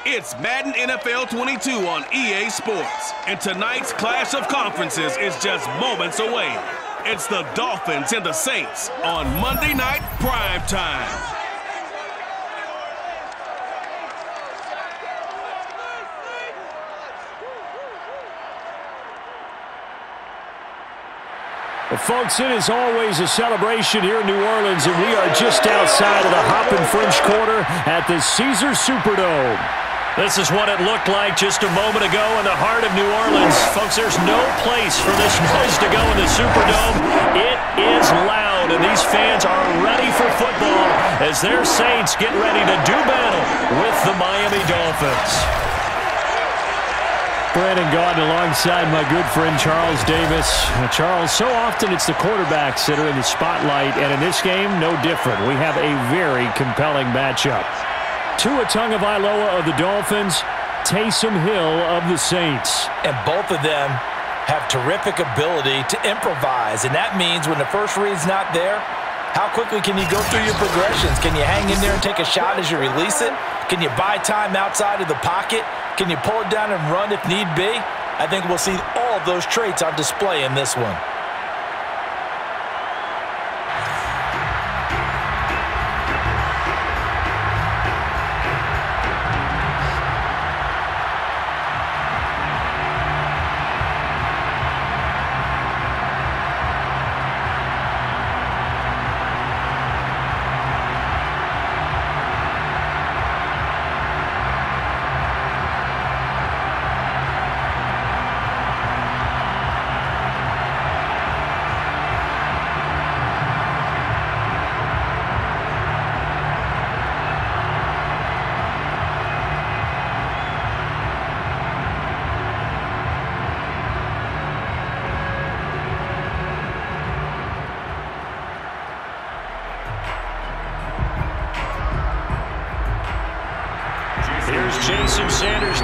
It's Madden NFL 22 on EA Sports, and tonight's clash of conferences is just moments away. It's the Dolphins and the Saints on Monday Night Prime Time. Well, folks, it is always a celebration here in New Orleans, and we are just outside of the Hoppin' French Quarter at the Caesars Superdome. This is what it looked like just a moment ago in the heart of New Orleans. Folks, there's no place for this noise to go in the Superdome. It is loud, and these fans are ready for football as their Saints get ready to do battle with the Miami Dolphins. Brandon Gaudin alongside my good friend Charles Davis. Charles, so often it's the quarterbacks that are in the spotlight, and in this game, no different. We have a very compelling matchup. Tua Tagovailoa of the Dolphins, Taysom Hill of the Saints. And both of them have terrific ability to improvise, and that means when the first read's not there, how quickly can you go through your progressions? Can you hang in there and take a shot as you release it? Can you buy time outside of the pocket? Can you pull it down and run if need be? I think we'll see all of those traits on display in this one.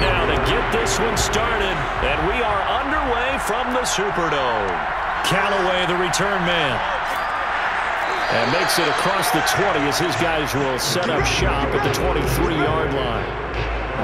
Now to get this one started, and we are underway from the Superdome. Callaway, the return man, and makes it across the 20 as his guys will set up shop at the 23-yard line.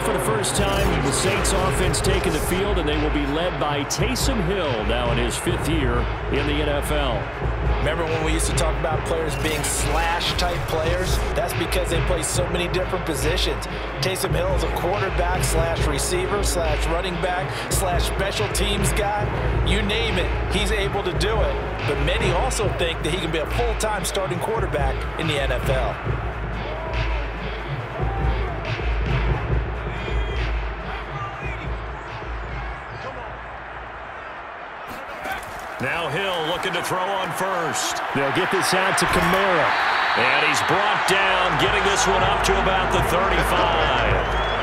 For the first time, the Saints offense taking the field, and they will be led by Taysom Hill now in his 5th year in the NFL. Remember when we used to talk about players being slash-type players? That's because they play so many different positions. Taysom Hill is a quarterback slash receiver slash running back slash special teams guy. You name it, he's able to do it. But many also think that he can be a full-time starting quarterback in the NFL. Now Hill looking to throw on first. They'll get this out to Kamara. And he's brought down, getting this one up to about the 35.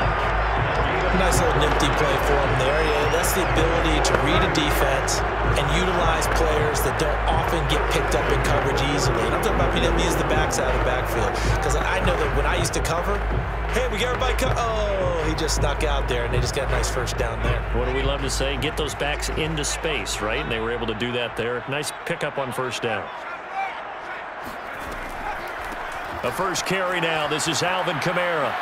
Nice little nifty play for him there. Yeah, that's the ability to read a defense and utilize players that don't often get picked up in coverage easily. And I'm talking about being able to use the backside of the backfield. Because I know that when I used to cover, hey, we got everybody oh, he just snuck out there, and they just got a nice first down there. What do we love to say? Get those backs into space, right? And they were able to do that there. Nice pickup on first down. The first carry now. This is Alvin Kamara.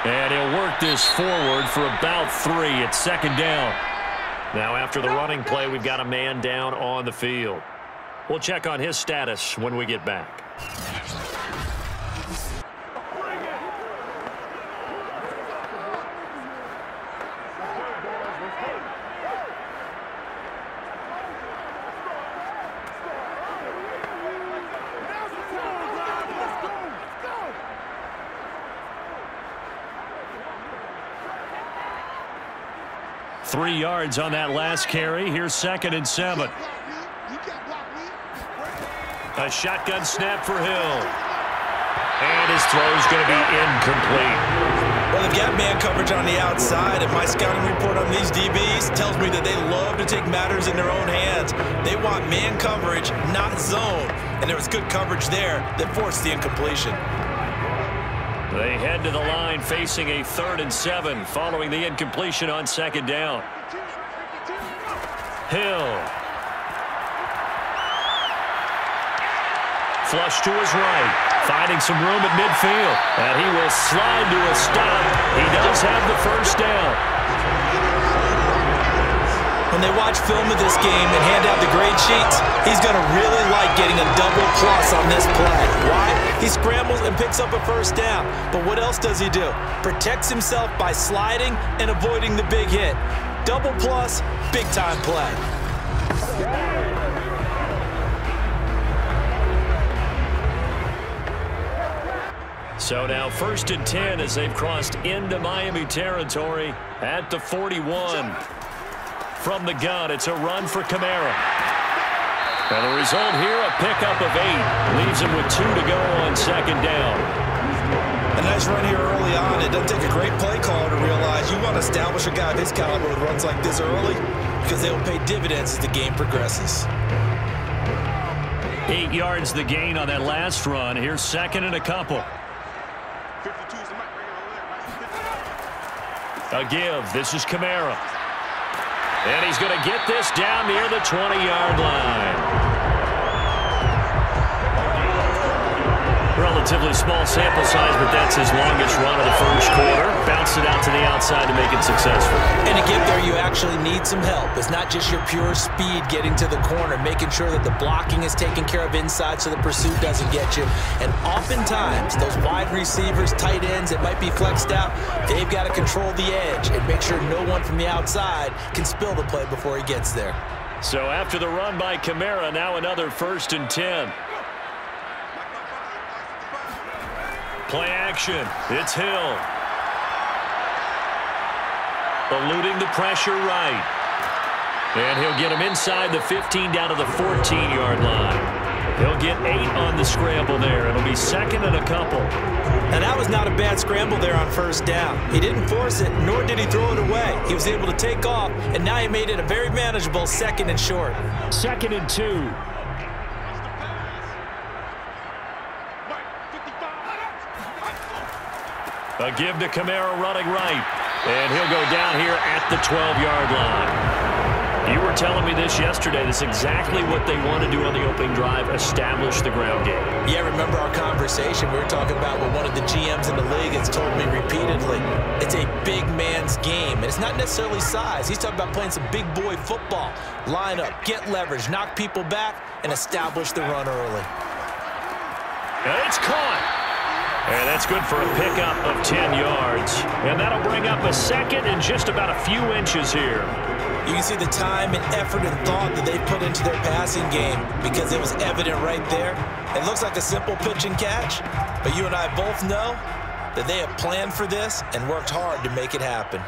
And he'll work this forward for about 3. It's second down. Now after the running play, we've got a man down on the field. We'll check on his status when we get back. Three yards on that last carry. Here's 2nd and 7. A shotgun snap for Hill. And his throw's going to be incomplete. Well, they've got man coverage on the outside, and my scouting report on these DBs tells me that they love to take matters in their own hands. They want man coverage, not zone. And there was good coverage there that forced the incompletion. They head to the line facing a 3rd and 7 following the incompletion on 2nd down. Hill. Flush to his right. Finding some room at midfield. And he will slide to a stop. He does have the first down. When they watch film of this game and hand out the grade sheets, he's going to really like getting a double plus on this play. Why? He scrambles and picks up a first down. But what else does he do? Protects himself by sliding and avoiding the big hit. Double plus, big-time play. So now 1st and 10 as they've crossed into Miami territory at the 41. From the gun, it's a run for Kamara. And the result here, a pickup of 8. Leaves him with 2 to go on 2nd down. A nice run here early on. It doesn't take a great play caller to realize you want to establish a guy of his caliber with runs like this early because they will pay dividends as the game progresses. 8 yards the gain on that last run. Here's 2nd and a couple. A give. This is Kamara. And he's going to get this down near the 20-yard line. Relatively small sample size, but that's his longest run of the first quarter. Bounced it out to the outside to make it successful. And to get there, you actually need some help. It's not just your pure speed getting to the corner, making sure that the blocking is taken care of inside so the pursuit doesn't get you. And oftentimes, those wide receivers, tight ends that might be flexed out, they've got to control the edge and make sure no one from the outside can spill the play before he gets there. So after the run by Kamara, now another 1st and 10. Play action. It's Hill. Eluding the pressure right. And he'll get him inside the 15 down to the 14-yard line. He'll get 8 on the scramble there. It'll be 2nd and a couple. And that was not a bad scramble there on 1st down. He didn't force it, nor did he throw it away. He was able to take off, and now he made it a very manageable 2nd and short. 2nd and 2. A give to Kamara running right. And he'll go down here at the 12-yard line. You were telling me this yesterday. That's exactly what they want to do on the opening drive, establish the ground game. Yeah, remember our conversation. We were talking about what one of the GMs in the league has told me repeatedly. It's a big man's game, and it's not necessarily size. He's talking about playing some big boy football. Line up, get leverage, knock people back, and establish the run early. And it's caught. And that's good for a pickup of 10 yards. And that'll bring up a 2nd and just about a few inches here. You can see the time and effort and thought that they put into their passing game because it was evident right there. It looks like a simple pitch and catch, but you and I both know that they have planned for this and worked hard to make it happen.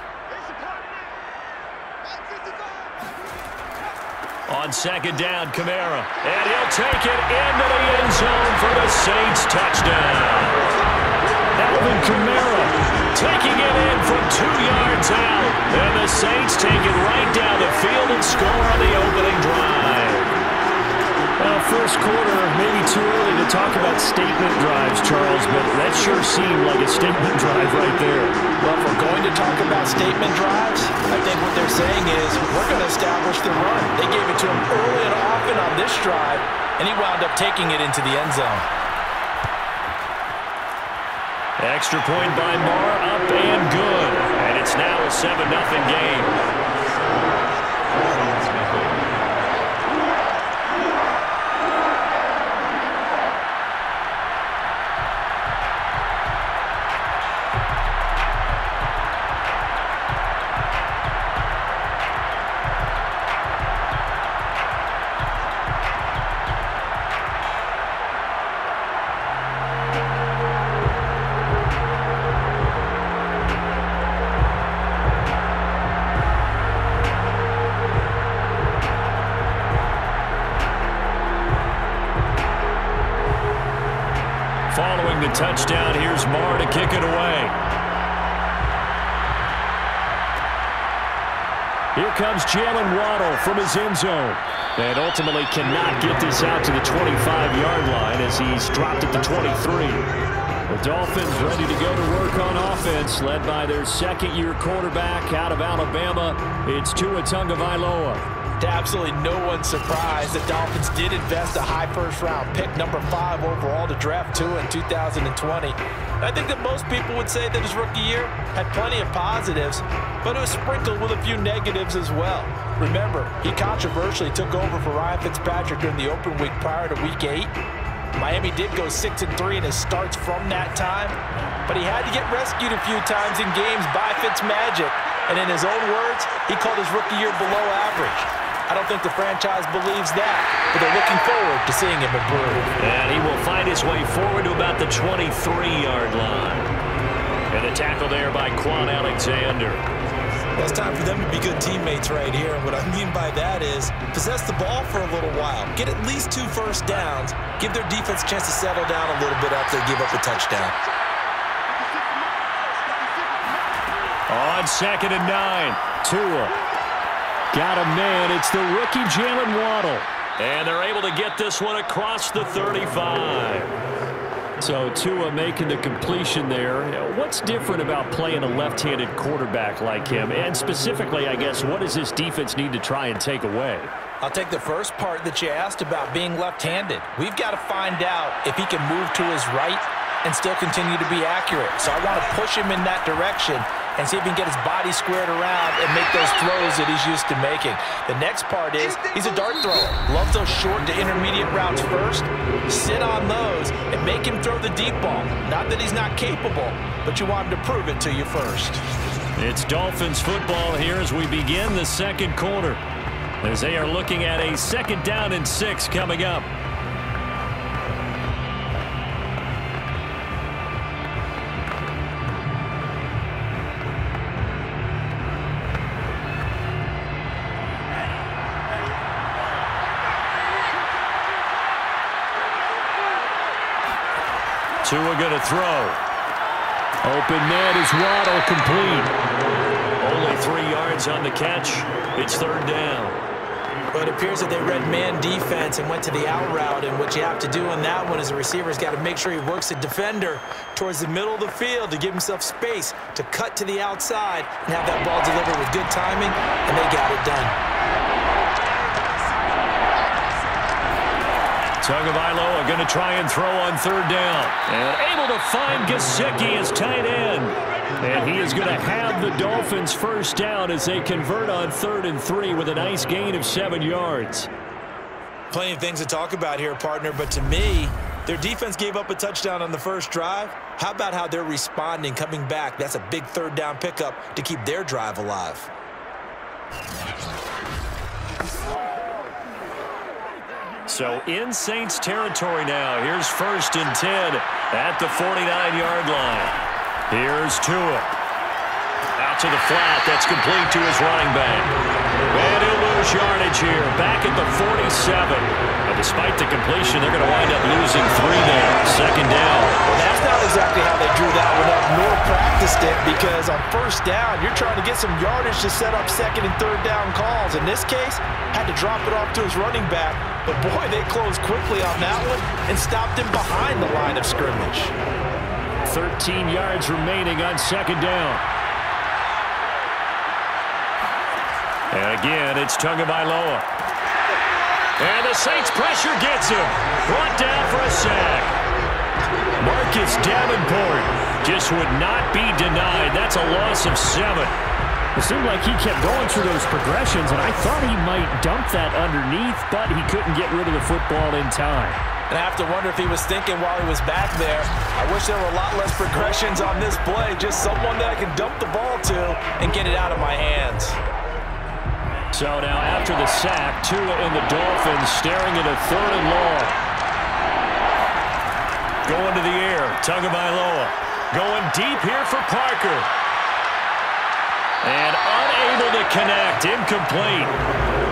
On 2nd down, Kamara. And he'll take it into the end zone for the Saints touchdown. Alvin Kamara taking it in from 2 yards out. And the Saints take it right down the field and score on the opening drive. Well, first quarter, maybe too early to talk about statement drives, Charles, but that sure seemed like a statement drive right there. Well, if we're going to talk about statement drives, I think what they're saying is we're going to establish the run. They gave it to him early and often on this drive, and he wound up taking it into the end zone. Extra point by Marr, up and good. And it's now a 7-0 game. Following the touchdown, here's Marr to kick it away. Here comes Jalen Waddle from his end zone. And ultimately cannot get this out to the 25-yard line as he's dropped at the 23. The Dolphins ready to go to work on offense, led by their second-year quarterback out of Alabama. It's Tua Tagovailoa. To absolutely no one's surprise, the Dolphins did invest a high first-round pick, number 5 overall, to draft Tua in 2020. I think that most people would say that his rookie year had plenty of positives, but it was sprinkled with a few negatives as well. Remember, he controversially took over for Ryan Fitzpatrick during the open week prior to Week 8. Miami did go 6-3 in his starts from that time, but he had to get rescued a few times in games by Fitzmagic, and in his own words, he called his rookie year below average. I don't think the franchise believes that, but they're looking forward to seeing him improve. And he will find his way forward to about the 23-yard line. And a tackle there by Quan Alexander. Well, it's time for them to be good teammates right here. And what I mean by that is possess the ball for a little while. Get at least 2 first downs. Give their defense a chance to settle down a little bit after they give up a touchdown. On 2nd and 9, Tua. Got a man. It's the rookie Jalen Waddle. And they're able to get this one across the 35. So Tua making the completion there. What's different about playing a left-handed quarterback like him? And specifically, I guess, what does this defense need to try and take away? I'll take the first part that you asked about being left-handed. We've got to find out if he can move to his right and still continue to be accurate. So I want to push him in that direction and see if he can get his body squared around and make those throws that he's used to making. The next part is he's a dart thrower. Loves those short to intermediate routes first. Sit on those and make him throw the deep ball. Not that he's not capable, but you want him to prove it to you first. It's Dolphins football here as we begin the second quarter, as they are looking at a 2nd down and 6 coming up. Tua going to throw. Open man is Waddle, complete. Only 3 yards on the catch. It's 3rd down. Well, it appears that they read man defense and went to the out route, and what you have to do on that one is the receiver's got to make sure he works the defender towards the middle of the field to give himself space to cut to the outside and have that ball delivered with good timing, and they got it done. Tagovailoa going to try and throw on 3rd down. And able to find Gesicki as tight end. And he is going to have the Dolphins 1st down as they convert on 3rd and 3 with a nice gain of 7 yards. Plenty of things to talk about here, partner, but to me, their defense gave up a touchdown on the first drive. How about how they're responding, coming back? That's a big 3rd down pickup to keep their drive alive. So in Saints territory now. Here's 1st and 10 at the 49-yard line. Here's Tua. Out to the flat. That's complete to his running back. And he'll lose yardage here. Back at the 47. And despite the completion, they're going to wind up losing 3 there. 2nd down. Well, that's not exactly how they drew that one up, nor practiced it, because on 1st down, you're trying to get some yardage to set up 2nd and 3rd down calls. In this case, had to drop it off to his running back. But, boy, they closed quickly on that one and stopped him behind the line of scrimmage. 13 yards remaining on 2nd down. And again, it's Tagovailoa. And the Saints pressure gets him. Brought down for a sack. Marcus Davenport just would not be denied. That's a loss of 7. It seemed like he kept going through those progressions, and I thought he might dump that underneath, but he couldn't get rid of the football in time. And I have to wonder if he was thinking while he was back there, I wish there were a lot less progressions on this play, just someone that I can dump the ball to and get it out of my hands. So now after the sack, Tua and the Dolphins staring at a 3rd and long. Going to the air, Tagovailoa. Going deep here for Parker. And unable to connect, incomplete.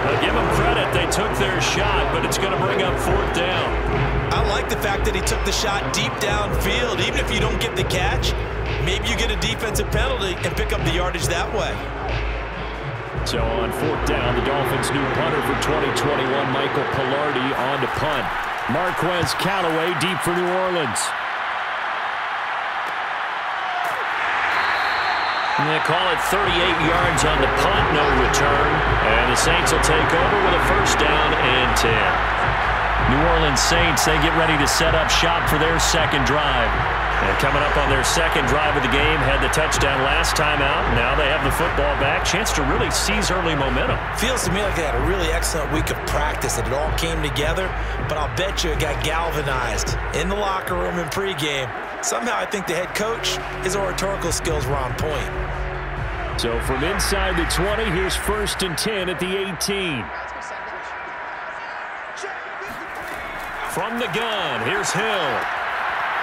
I'll give them credit, they took their shot, but it's going to bring up 4th down. I like the fact that he took the shot deep downfield. Even if you don't get the catch, maybe you get a defensive penalty and pick up the yardage that way. So on 4th down, the Dolphins' new punter for 2021, Michael Pilardi, on to punt. Marquez Callaway deep for New Orleans. And they call it 38 yards on the punt, no return. And the Saints will take over with a first down and 10. New Orleans Saints, they get ready to set up shop for their second drive. And coming up on their second drive of the game, had the touchdown last time out. Now they have the football back. Chance to really seize early momentum. Feels to me like they had a really excellent week of practice, that it all came together. But I'll bet you it got galvanized in the locker room in pregame. Somehow I think the head coach, his oratorical skills were on point. So from inside the 20, here's 1st and 10 at the 18. From the gun, here's Hill.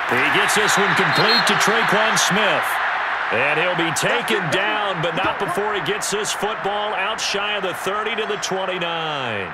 He gets this one complete to Traquan Smith. And he'll be taken down, but not before he gets this football out shy of the 30 to the 29.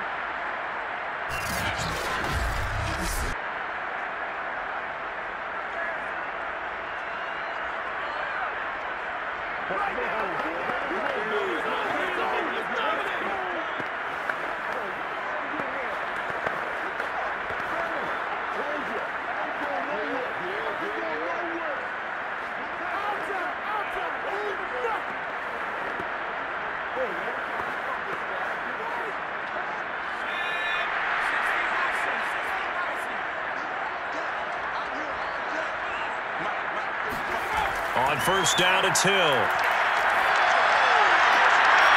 On first down, it's Hill.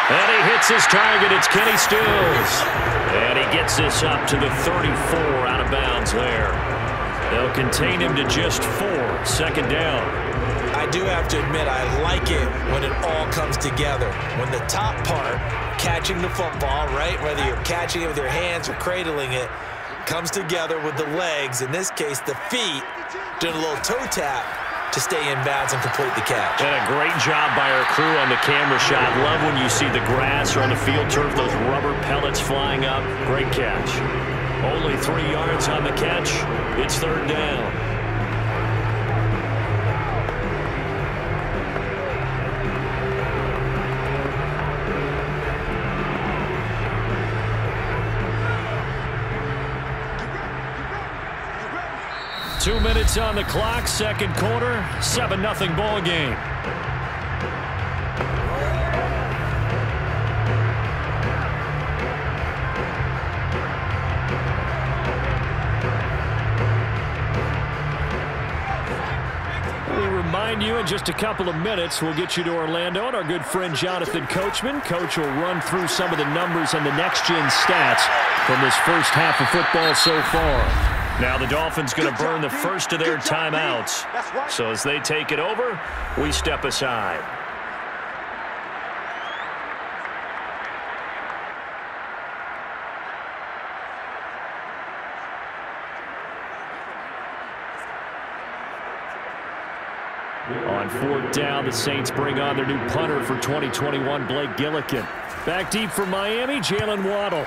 And he hits his target. It's Kenny Stills. And he gets this up to the 34, out of bounds there. They'll contain him to just 4. 2nd down. I do have to admit, I like it when it all comes together. When the top part, catching the football, right, whether you're catching it with your hands or cradling it, comes together with the legs, in this case the feet, doing a little toe tap to stay in bounds and complete the catch. And a great job by our crew on the camera shot. Love when you see the grass or on the field turf, those rubber pellets flying up. Great catch. Only 3 yards on the catch. It's 3rd down. Two minutes on the clock, second quarter, 7-0 ball game. We remind you in just a couple of minutes, we'll get you to Orlando and our good friend Jonathan Coachman. Coach will run through some of the numbers and the next-gen stats from this first half of football so far. Now the Dolphins going to burn the first of their timeouts. So as they take it over, we step aside. On 4th down, the Saints bring on their new punter for 2021, Blake Gillikin. Back deep for Miami, Jalen Waddle.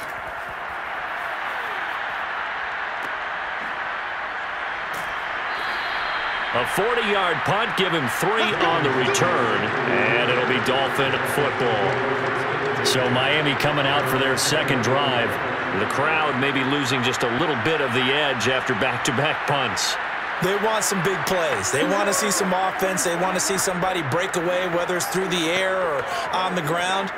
A 40-yard punt, give him 3 on the return, and it'll be Dolphin football. So Miami coming out for their second drive. The crowd maybe losing just a little bit of the edge after back-to-back punts. They want some big plays. They want to see some offense. They want to see somebody break away, whether it's through the air or on the ground.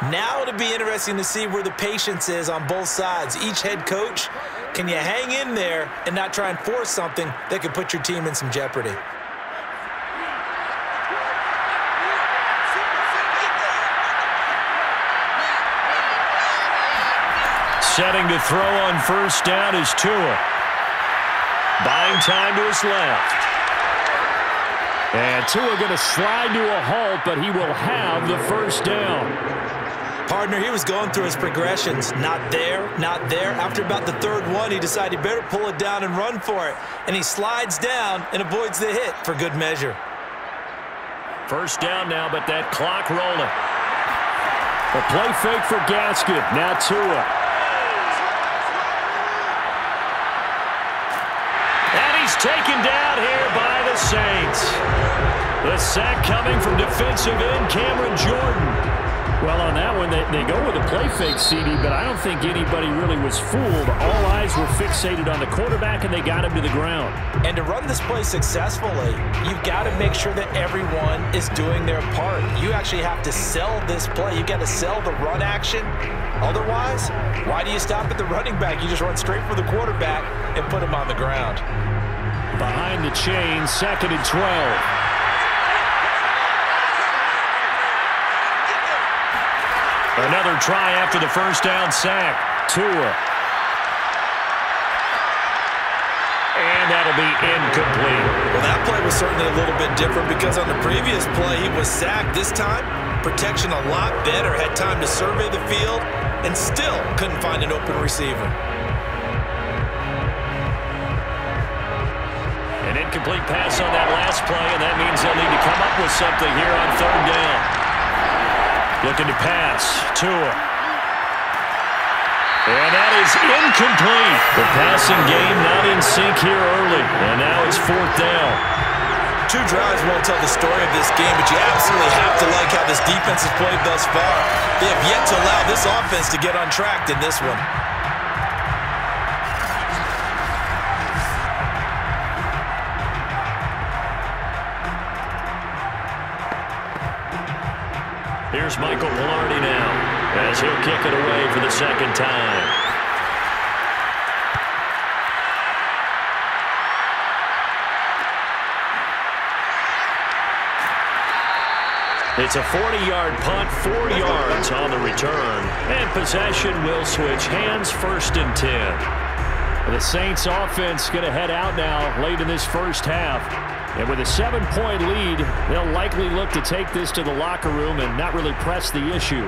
Now it'll be interesting to see where the patience is on both sides. Each head coach, can you hang in there and not try and force something that could put your team in some jeopardy? Setting to throw on first down is Tua. Buying time to his left. And Tua going to slide to a halt, but he will have the first down. Partner, he was going through his progressions. Not there, not there. After about the 3rd one, he decided he better pull it down and run for it. And he slides down and avoids the hit for good measure. First down now, but that clock rolling. A play fake for Gaskin. Now Tua. And he's taken down here by the Saints. The sack coming from defensive end Cameron Jordan. Well, on that one, they go with a play fake, CD, but I don't think anybody really was fooled. All eyes were fixated on the quarterback, and they got him to the ground. And to run this play successfully, you've got to make sure that everyone is doing their part. You actually have to sell this play. You've got to sell the run action. Otherwise, why do you stop at the running back? You just run straight for the quarterback and put him on the ground. Behind the chain, 2nd and 12. Another try after the first down sack. Tua. And that'll be incomplete. Well, that play was certainly a little bit different because on the previous play, he was sacked. This time, protection a lot better. Had time to survey the field and still couldn't find an open receiver. An incomplete pass on that last play, and that means they'll need to come up with something here on 3rd down. Looking to pass. Tua. And that is incomplete. The passing game not in sync here early. And now it's 4th down. 2 drives won't tell the story of this game, but you absolutely have to like how this defense has played thus far. They have yet to allow this offense to get untracked in this one. Here's Michael Pilardi now as he'll kick it away for the 2nd time. It's a 40-yard punt, 4 yards on the return, and possession will switch hands, 1st and 10. The Saints offense going to head out now late in this first half. And with a 7-point lead, they'll likely look to take this to the locker room and not really press the issue.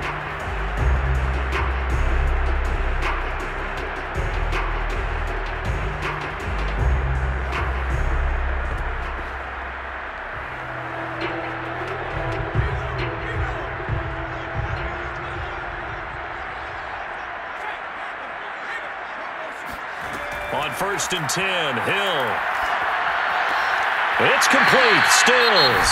On 1st and 10, Hill. It's complete. Stills.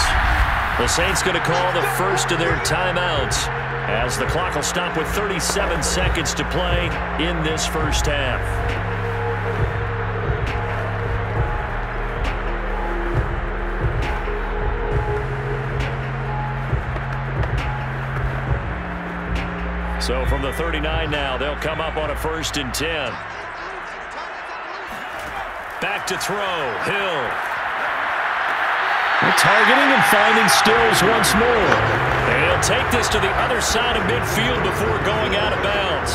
The Saints going to call the first of their timeouts as the clock will stop with 37 seconds to play in this first half. So from the 39 now, they'll come up on a 1st and 10. Back to throw. Hill. Targeting and finding Stills once more. They'll take this to the other side of midfield before going out of bounds.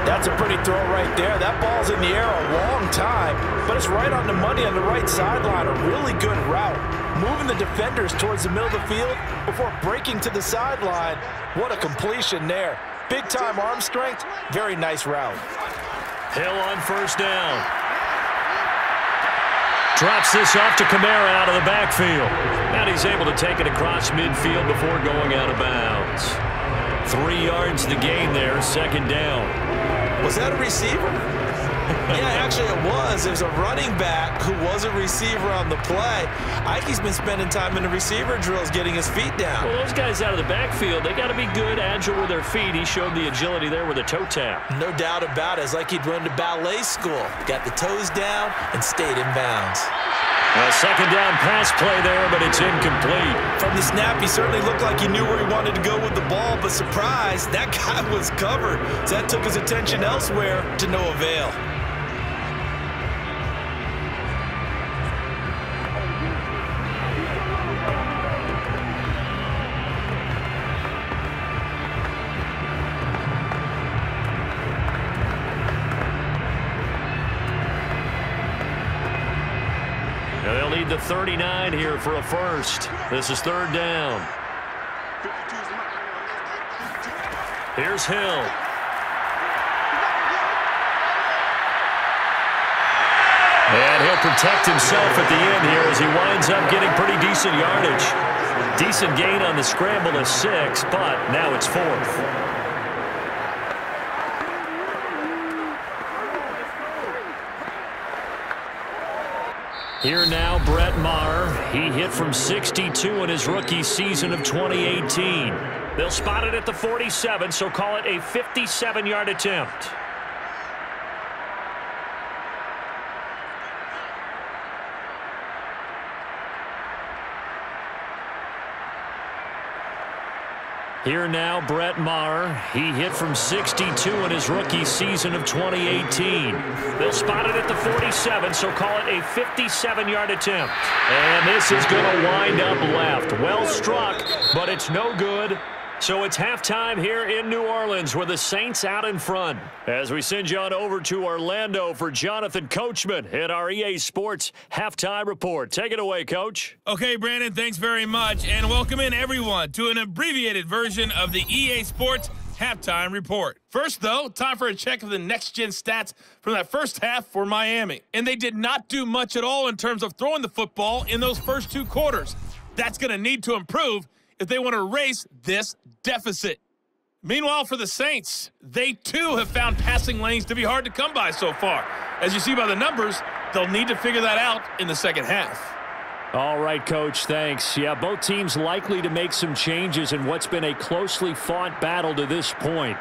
That's a pretty throw right there. That ball's in the air a long time, but it's right on the money on the right sideline. A really good route. Moving the defenders towards the middle of the field before breaking to the sideline. What a completion there. Big-time arm strength. Very nice route. Hill on 1st down. Drops this off to Kamara out of the backfield. And he's able to take it across midfield before going out of bounds. 3 yards the gain there, 2nd down. Was that a receiver? Yeah, actually it was. There's a running back who was a receiver on the play. Ike's been spending time in the receiver drills getting his feet down. Well, those guys out of the backfield, they got to be good, agile with their feet. He showed the agility there with a toe tap. No doubt about it. It's like he'd run to ballet school. Got the toes down and stayed in bounds. A 2nd down pass play there, but it's incomplete. From the snap, he certainly looked like he knew where he wanted to go with the ball, but surprise, that guy was covered. So that took his attention elsewhere to no avail. They'll need the 39 here for a first. This is 3rd down. Here's Hill. And he'll protect himself at the end here as he winds up getting pretty decent yardage. Decent gain on the scramble of 6, but now it's 4th. Here now, Brett Maher. He hit from 62 in his rookie season of 2018. They'll spot it at the 47, so call it a 57-yard attempt. Here now, Brett Maher. He hit from 62 in his rookie season of 2018. They'll spot it at the 47, so call it a 57-yard attempt. And this is going to wind up left. Well struck, but it's no good. So it's halftime here in New Orleans with the Saints out in front. As we send you on over to Orlando for Jonathan Coachman at our EA Sports Halftime Report. Take it away, Coach. Okay, Brandon, thanks very much. And welcome in, everyone, to an abbreviated version of the EA Sports Halftime Report. First, though, time for a check of the next-gen stats from that first half for Miami. And they did not do much at all in terms of throwing the football in those first two quarters. That's going to need to improve if they want to erase this deficit. Meanwhile, for the Saints, they too have found passing lanes to be hard to come by so far. As you see by the numbers, they'll need to figure that out in the second half. All right, Coach, thanks. Yeah, both teams likely to make some changes in what's been a closely fought battle to this point.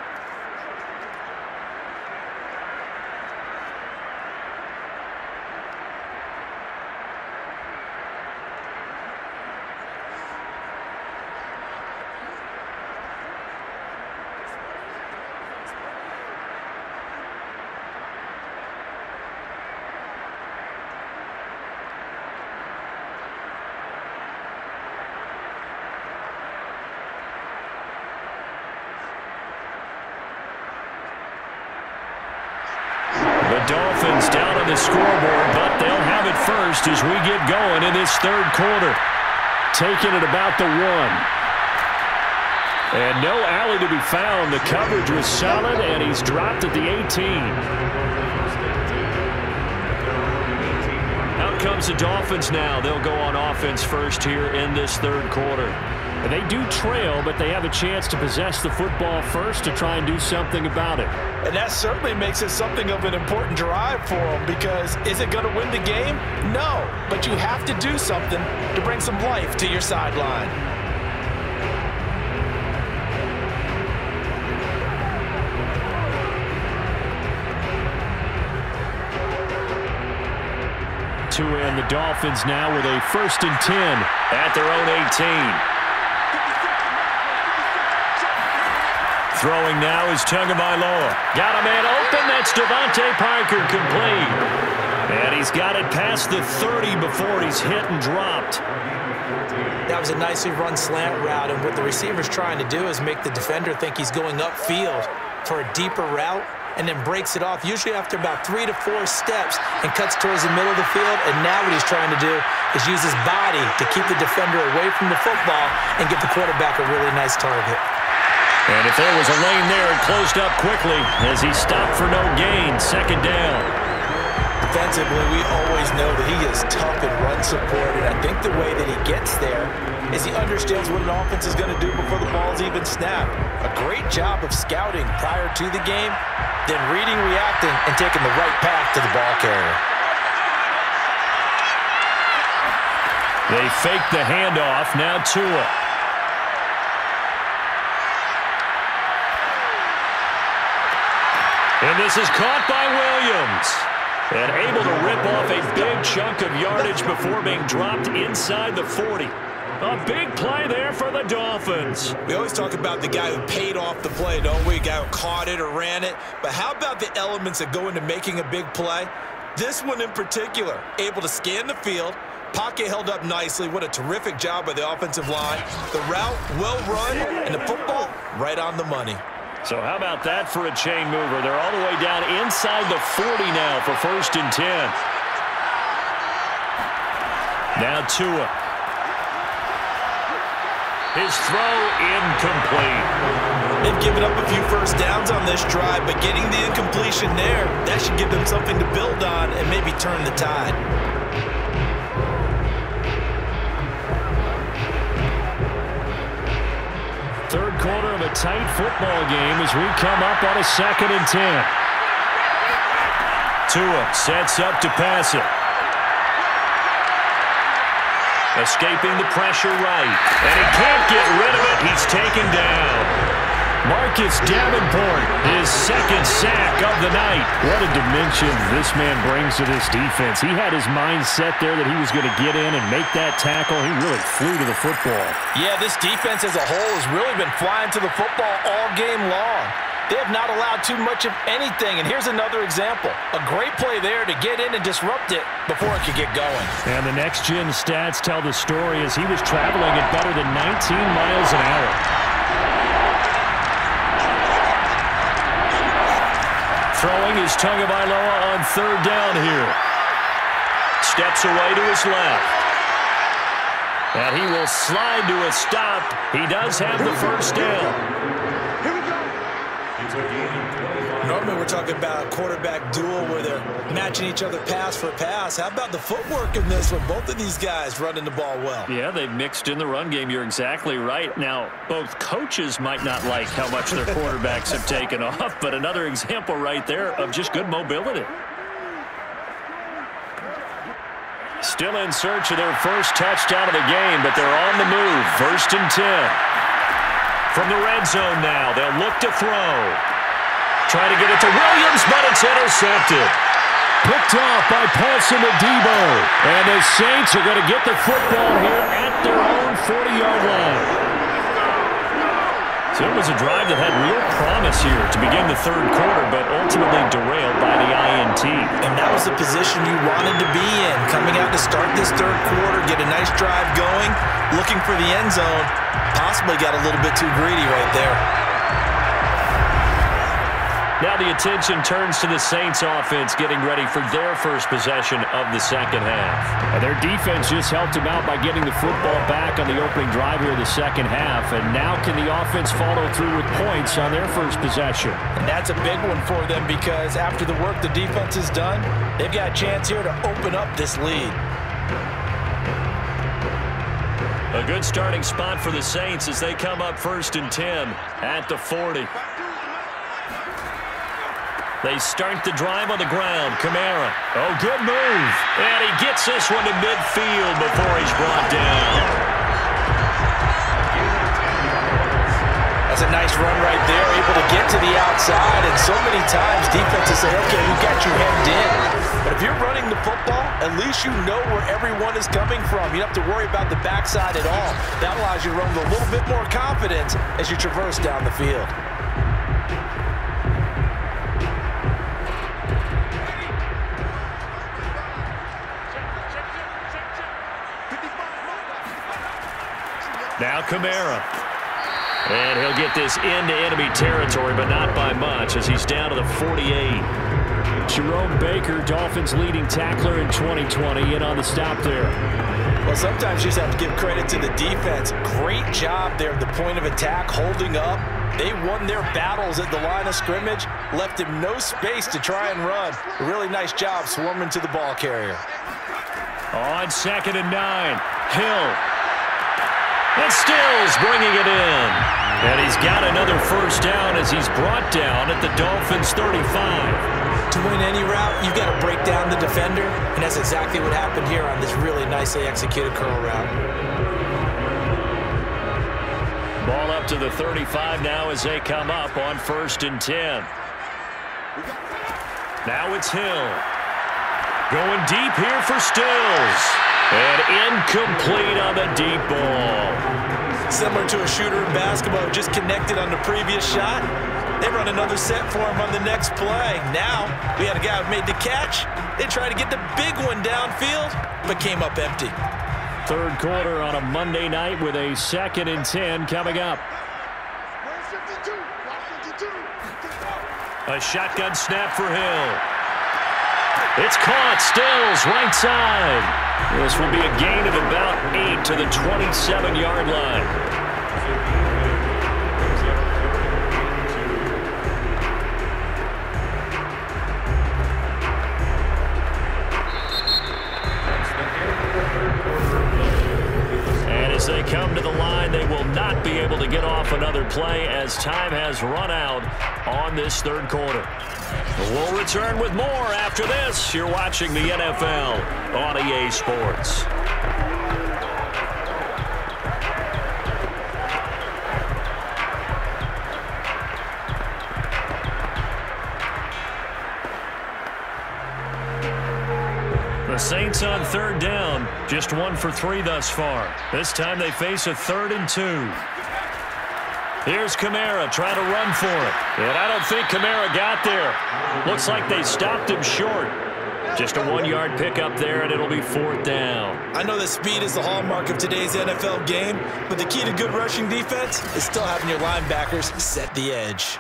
Dolphins down on the scoreboard, but they'll have it first as we get going in this third quarter. Taking it about the 1. And no alley to be found. The coverage was solid, and he's dropped at the 18. Out comes the Dolphins now. They'll go on offense first here in this third quarter. And they do trail, but they have a chance to possess the football first to try and do something about it. And that certainly makes it something of an important drive for them, because is it going to win the game? No, but you have to do something to bring some life to your sideline. To end the Dolphins now with a 1st and 10 at their own 18. Throwing now is Tagovailoa. Got a man open. That's Devontae Parker complete. And he's got it past the 30 before he's hit and dropped. That was a nicely run slant route, and what the receiver's trying to do is make the defender think he's going upfield for a deeper route, and then breaks it off, usually after about 3 to 4 steps, and cuts towards the middle of the field. And now what he's trying to do is use his body to keep the defender away from the football and give the quarterback a really nice target. And if there was a lane there, it closed up quickly as he stopped for no gain. 2nd down. Defensively, we always know that he is tough and run support, and I think the way that he gets there is he understands what an offense is going to do before the ball's even snapped. A great job of scouting prior to the game, then reading, reacting, and taking the right path to the ball carrier. They fake the handoff. Now Tua. And this is caught by Williams. And able to rip off a big chunk of yardage before being dropped inside the 40. A big play there for the Dolphins. We always talk about the guy who paid off the play, don't we? The guy who caught it or ran it. But how about the elements that go into making a big play? This one in particular, able to scan the field. Pocket held up nicely. What a terrific job by the offensive line. The route, well run, and the football, right on the money. So how about that for a chain mover? They're all the way down inside the 40 now for 1st and 10. Now Tua. His throw incomplete. They've given up a few first downs on this drive, but getting the incompletion there, that should give them something to build on and maybe turn the tide. Third quarter of a tight football game as we come up on a 2nd and 10. Tua sets up to pass it. Escaping the pressure right. And he can't get rid of it. He's taken down. Marcus Davenport, his second sack of the night. What a dimension this man brings to this defense. He had his mind set there that he was going to get in and make that tackle. He really flew to the football. Yeah, this defense as a whole has really been flying to the football all game long. They have not allowed too much of anything, and here's another example. A great play there to get in and disrupt it before it could get going. And the next-gen stats tell the story as he was traveling at better than 19 miles an hour. Throwing his Tagovailoa on third down here. Steps away to his left. And he will slide to a stop. He does have the first down. Normally we're talking about a quarterback duel where they're matching each other pass for pass. How about the footwork in this with both of these guys running the ball well? Yeah, they've mixed in the run game. You're exactly right. Now, both coaches might not like how much their quarterbacks have taken off, but another example right there of just good mobility. Still in search of their first touchdown of the game, but they're on the move. 1st and 10. From the red zone now, they'll look to throw. Try to get it to Williams, but it's intercepted. Picked off by Paulson Adebo. And the Saints are going to get the football here at their own 40-yard line. So it was a drive that had real promise here to begin the third quarter, but ultimately derailed by the INT. And that was the position you wanted to be in. Coming out to start this third quarter, get a nice drive going, looking for the end zone. Possibly got a little bit too greedy right there. Now the attention turns to the Saints offense getting ready for their first possession of the second half. Their defense just helped them out by getting the football back on the opening drive here of the second half. And now can the offense follow through with points on their first possession? And that's a big one for them because after the work the defense has done, they've got a chance here to open up this lead. A good starting spot for the Saints as they come up 1st and 10 at the 40. They start the drive on the ground. Kamara. Oh, good move. And he gets this one to midfield before he's brought down. That's a nice run right there, able to get to the outside. And so many times defenses say, okay, we got you hemmed in. But if you're running the football, at least you know where everyone is coming from. You don't have to worry about the backside at all. That allows you to run with a little bit more confidence as you traverse down the field. Now Kamara. And he'll get this into enemy territory, but not by much as he's down to the 48. Jerome Baker, Dolphins leading tackler in 2020, in on the stop there. Well, sometimes you just have to give credit to the defense. Great job there at the point of attack, holding up. They won their battles at the line of scrimmage, left him no space to try and run. A really nice job swarming to the ball carrier. On 2nd and 9, Hill. And Stills bringing it in. And he's got another first down as he's brought down at the Dolphins' 35. To win any route, you've got to break down the defender, and that's exactly what happened here on this really nicely executed curl route. Ball up to the 35 now as they come up on 1st and 10. Now it's Hill. Going deep here for Stills. And incomplete on the deep ball. Similar to a shooter in basketball, just connected on the previous shot. They run another set for him on the next play. Now, we had a guy who made the catch. They tried to get the big one downfield, but came up empty. Third quarter on a Monday night with a 2nd and 10 coming up. A shotgun snap for Hill. It's caught. Stills right side. This will be a gain of about 8 to the 27-yard line. And as they come to the line, they will not be able to get off another play as time has run out on this third quarter. We'll return with more after this. You're watching the NFL on EA Sports. on third down. Just 1 for 3 thus far. This time they face a 3rd and 2. Here's Kamara trying to run for it. And I don't think Kamara got there. Looks like they stopped him short. Just a 1-yard pickup there, and it'll be 4th down. I know that speed is the hallmark of today's NFL game, but the key to good rushing defense is still having your linebackers set the edge.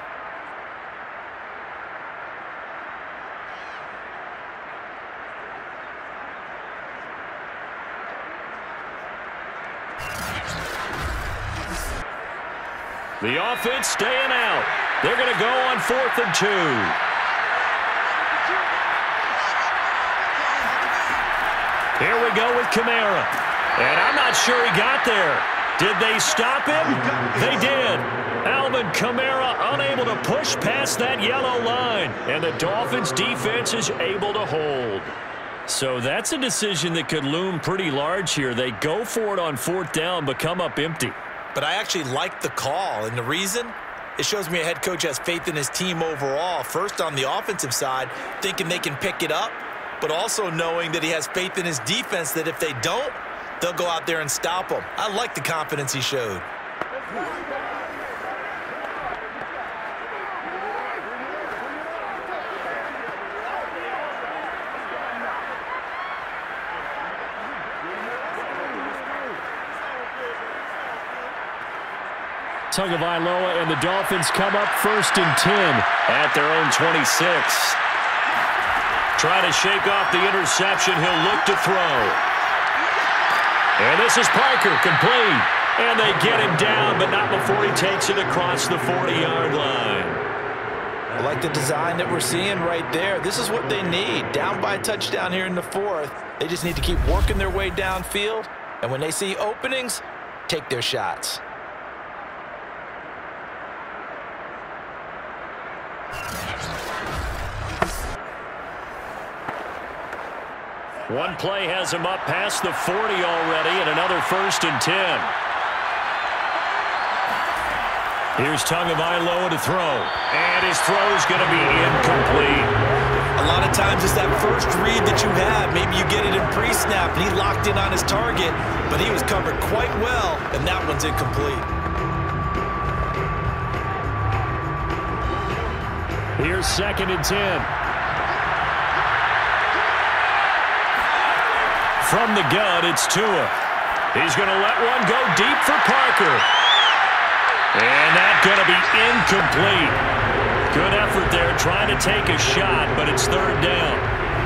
The offense staying out. They're going to go on 4th and 2. Here we go with Kamara. And I'm not sure he got there. Did they stop him? They did. Alvin Kamara unable to push past that yellow line. And the Dolphins defense is able to hold. So that's a decision that could loom pretty large here. They go for it on 4th down, but come up empty. But I actually like the call, and the reason? It shows me a head coach has faith in his team overall. First on the offensive side, thinking they can pick it up, but also knowing that he has faith in his defense that if they don't, they'll go out there and stop them. I like the confidence he showed. Tagovailoa and the Dolphins come up 1st and 10 at their own 26. Trying to shake off the interception. He'll look to throw. And this is Parker, complete. And they get him down, but not before he takes it across the 40-yard line. I like the design that we're seeing right there. This is what they need. Down by a touchdown here in the 4th. They just need to keep working their way downfield. And when they see openings, take their shots. One play has him up past the 40 already, and another 1st and 10. Here's Tagovailoa to throw, and his throw is going to be incomplete. A lot of times it's that first read that you have. Maybe you get it in pre-snap, and he locked in on his target, but he was covered quite well, and that one's incomplete. Here's 2nd and 10. From the gun, it's Tua. He's going to let one go deep for Parker. And that's going to be incomplete. Good effort there trying to take a shot, but it's 3rd down.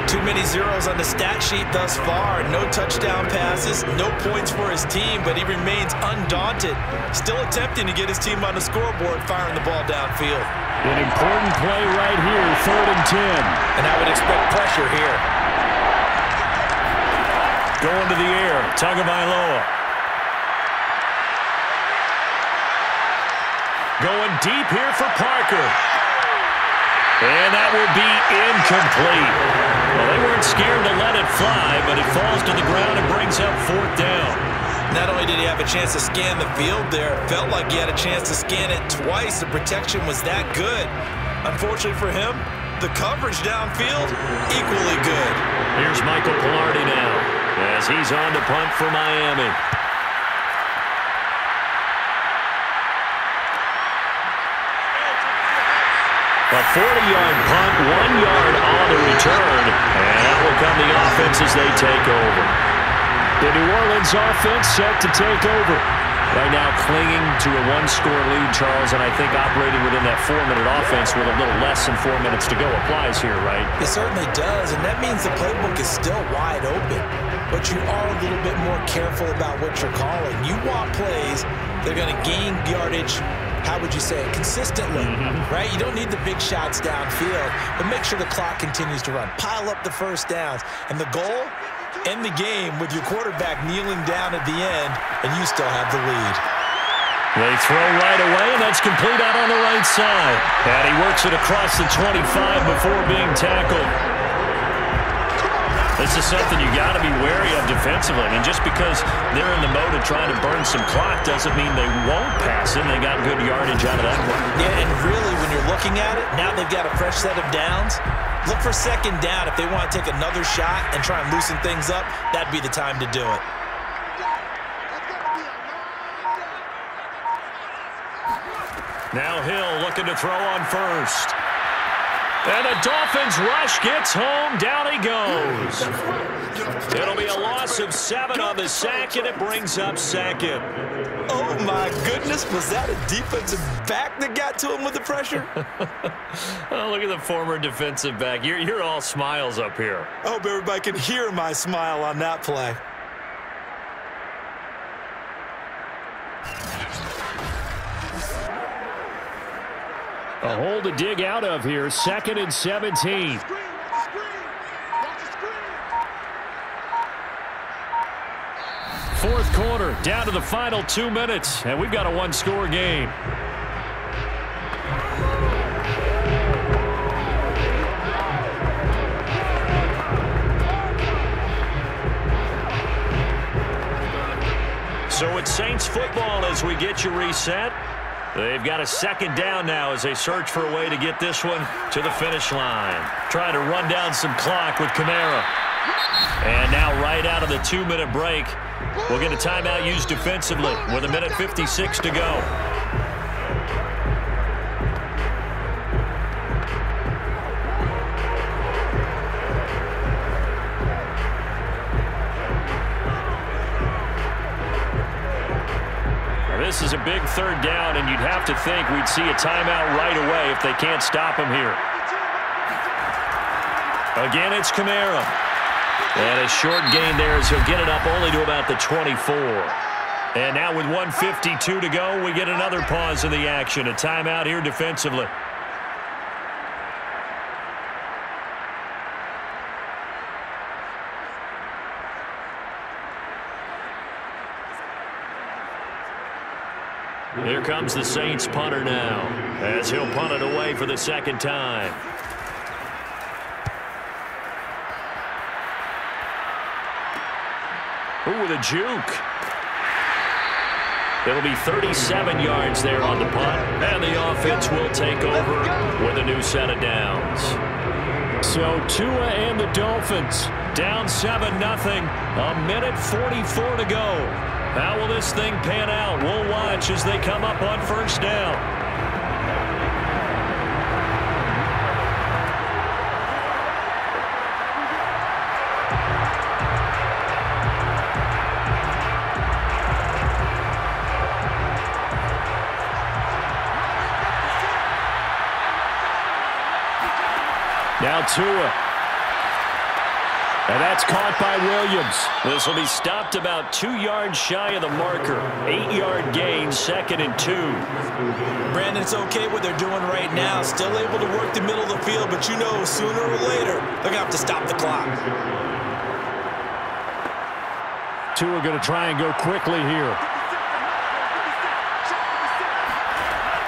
Too many zeros on the stat sheet thus far. No touchdown passes, no points for his team, but he remains undaunted. Still attempting to get his team on the scoreboard, firing the ball downfield. An important play right here, 3rd and 10. And I would expect pressure here. Going to the air, Tagovailoa. Going deep here for Parker. And that will be incomplete. Well, they weren't scared to let it fly, but it falls to the ground and brings up 4th down. Not only did he have a chance to scan the field there, it felt like he had a chance to scan it twice. The protection was that good. Unfortunately for him, the coverage downfield, equally good. Here's Michael Pilardi now, as he's on to punt for Miami. A 40-yard punt, 1 yard on the return, and that will come the offense as they take over. The New Orleans offense set to take over. Right now clinging to a 1-score lead, Charles, and I think operating within that 4-minute offense with a little less than 4 minutes to go applies here, right? It certainly does, and that means the playbook is still wide open. But you are a little bit more careful about what you're calling. You want plays that are going to gain yardage, how would you say it, consistently, right? You don't need the big shots downfield, but make sure the clock continues to run. Pile up the first downs, and the goal, end the game with your quarterback kneeling down at the end, and you still have the lead. They throw right away, and that's complete out on the right side. And he works it across the 25 before being tackled. The This is something you got to be wary of defensively. I mean, just because they're in the mode of trying to burn some clock doesn't mean they won't pass it. They got good yardage out of that one. Yeah, and really, when you're looking at it, now they've got a fresh set of downs. Look for second down. If they want to take another shot and try and loosen things up, that'd be the time to do it. Now Hill looking to throw on first. And the Dolphins rush gets home. Down he goes. It'll be a loss of 7 on the sack, and it brings up second. Oh, my goodness. Was that a defensive back that got to him with the pressure? Oh, look at the former defensive back. You're all smiles up here. I hope everybody can hear my smile on that play. A hole to dig out of here. 2nd and 17. Fourth quarter, down to the final 2 minutes, and we've got a one-score game. So it's Saints football as we get you reset. They've got a second down now as they search for a way to get this one to the finish line. Trying to run down some clock with Kamara. And now right out of the 2-minute break, we'll get a timeout used defensively with 1:56 to go. This is a big third down, and you'd have to think we'd see a timeout right away if they can't stop him here. Again, it's Kamara. And a short gain there as he'll get it up only to about the 24. And now with 1:52 to go, we get another pause in the action. A timeout here defensively. Here comes the Saints punter now, as he'll punt it away for the second time. Ooh, with a juke. It'll be 37 yards there on the punt, and the offense will take over with a new set of downs. So Tua and the Dolphins down 7-0, 1:44 to go. How will this thing pan out? We'll watch as they come up on first down. Now Tua. And that's caught by Williams. This will be stopped about 2 yards shy of the marker. 8-yard gain, 2nd and 2. Brandon, it's okay what they're doing right now. Still able to work the middle of the field, but you know sooner or later they're going to have to stop the clock. Tua going to try and go quickly here.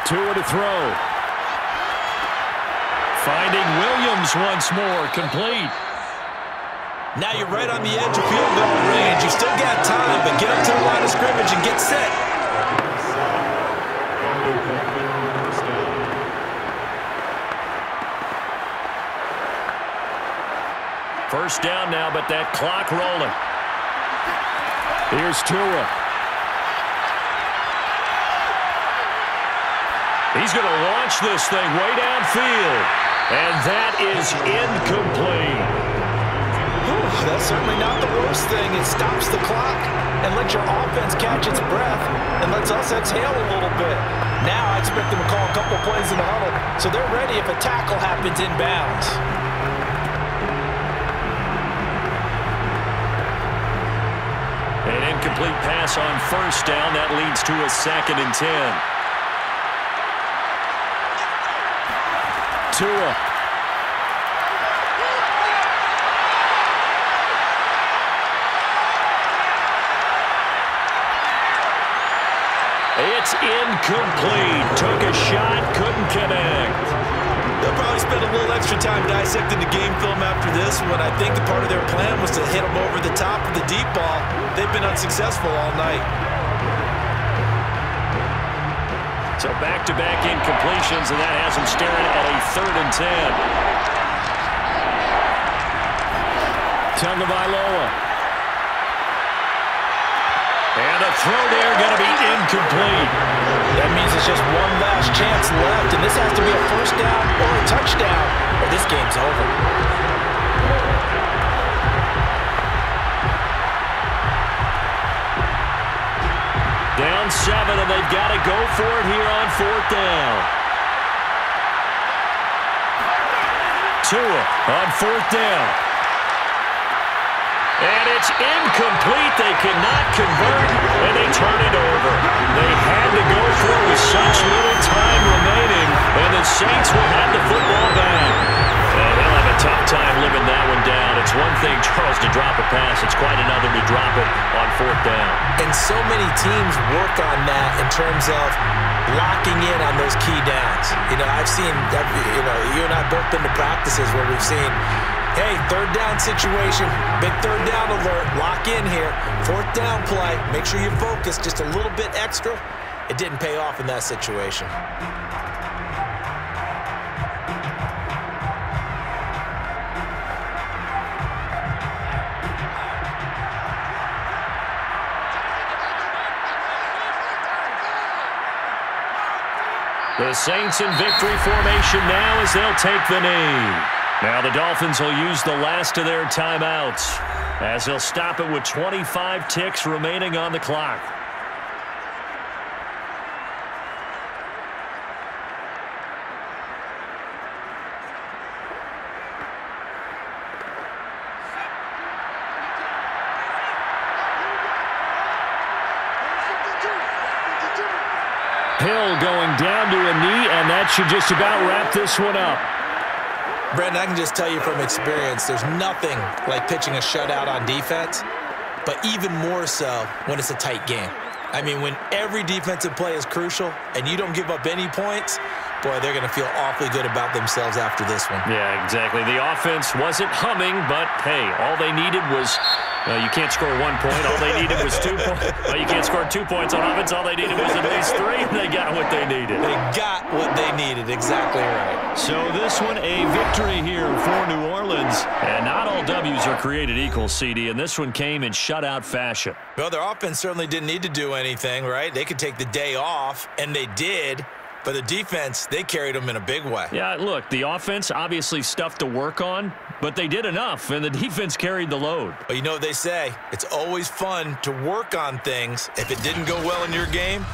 Tua to throw. Finding Williams once more, complete. Now you're right on the edge of field goal range. You still got time, but get up to the line of scrimmage and get set. First down now, but that clock rolling. Here's Tua. He's going to launch this thing way downfield. And that is incomplete. That's certainly not the worst thing. It stops the clock and lets your offense catch its breath and lets us exhale a little bit. Now I expect them to call a couple plays in the huddle so they're ready if a tackle happens inbounds. An incomplete pass on first down. That leads to a 2nd and 10. Tua. It's incomplete. Took a shot, couldn't connect. They'll probably spend a little extra time dissecting the game film after this when I think part of their plan was to hit them over the top of the deep ball. They've been unsuccessful all night. So back-to-back incompletions, and that has them staring at a 3rd and 10. Tagovailoa. And a throw there going to be incomplete. That means it's just one last chance left, and this has to be a first down or a touchdown, or this game's over. Down 7, and they've got to go for it here on 4th down. Tua on 4th down. And it's incomplete. They cannot convert, and they turn it over. They had to go for it with such little time remaining, and the Saints will have the football back. And they'll have a tough time living that one down. It's one thing, Charles, to drop a pass. It's quite another to drop it on 4th down. And so many teams work on that in terms of locking in on those key downs. You know, I've seen, you and I both been to practices where we've seen, hey, 3rd down situation, big 3rd down alert, lock in here. 4th down play, make sure you focus just a little bit extra. It didn't pay off in that situation. The Saints in victory formation now as they'll take the knee. Now the Dolphins will use the last of their timeouts as they'll stop it with 25 ticks remaining on the clock. Hill going down to a knee, and that should just about wrap this one up. Brandon, I can just tell you from experience, there's nothing like pitching a shutout on defense, but even more so when it's a tight game. I mean, when every defensive play is crucial and you don't give up any points, boy, they're going to feel awfully good about themselves after this one. Yeah, exactly. The offense wasn't humming, but, hey, all they needed was you can't score 1 point. All they needed was 2 points. Well, you can't score 2 points on offense. All they needed was at least 3. They got what they needed. They got what they needed. Exactly right. So this one, a victory here for New Orleans. And not all W's are created equal, CD, and this one came in shutout fashion. Well, their offense certainly didn't need to do anything, right? They could take the day off, and they did. But the defense, they carried them in a big way. Yeah, look, the offense, obviously stuff to work on, but they did enough, and the defense carried the load. But you know what they say, it's always fun to work on things. If it didn't go well in your game,